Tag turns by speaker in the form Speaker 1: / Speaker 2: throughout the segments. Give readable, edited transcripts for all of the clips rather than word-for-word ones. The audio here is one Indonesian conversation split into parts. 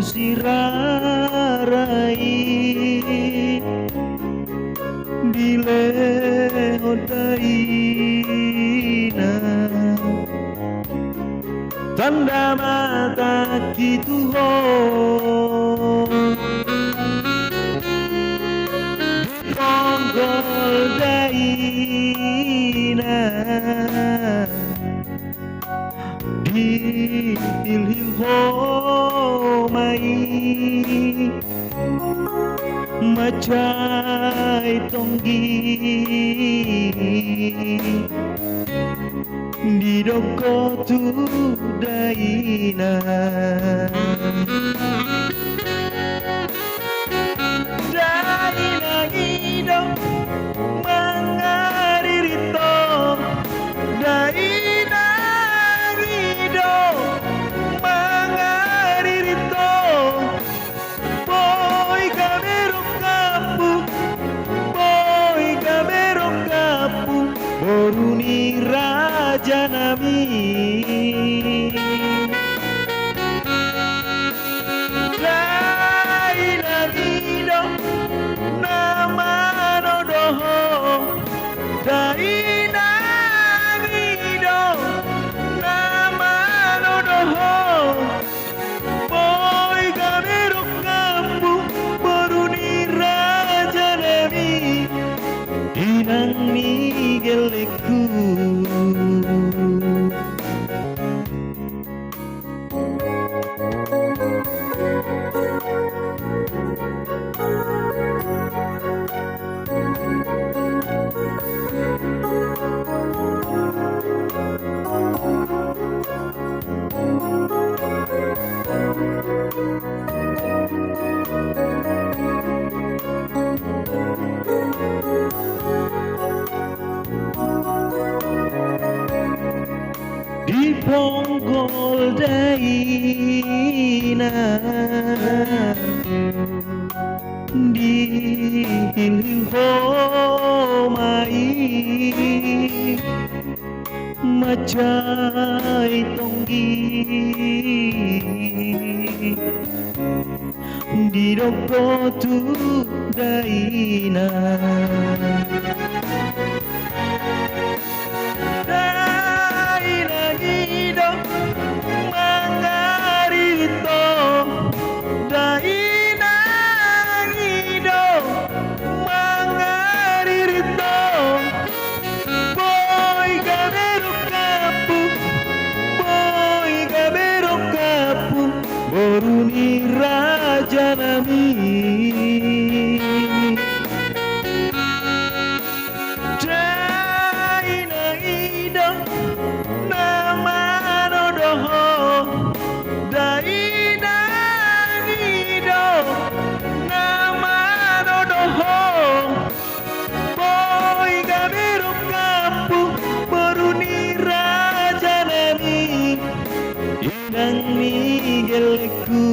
Speaker 1: sirarai bile odaina tanda mata gitu ho ponggol daina dipilih ho mai macai tonggi di doko tu daina daina hidup mengaririto daina hidup mengaririto boy kamero kapu boy kamero kapu boruni raja nami daina hidup nama nodoho daina hidup nama nodoho boy kamero kapu boruni raja nami inang migeleku di ponggol daina di hilho mai macai tonggi di doko tu daina boruni raja nami daina hidup nama nodoho daina hidup nama nodoho boy kamero kapu boruni raja nami inang migeleku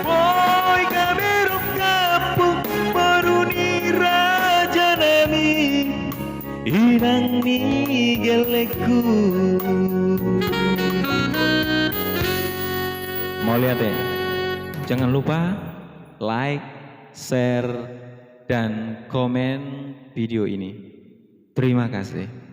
Speaker 1: boy kamero kapu boruni raja nami inang migeleku.
Speaker 2: Mau lihat ya? Jangan lupa like, share, dan komen video ini. Terima kasih.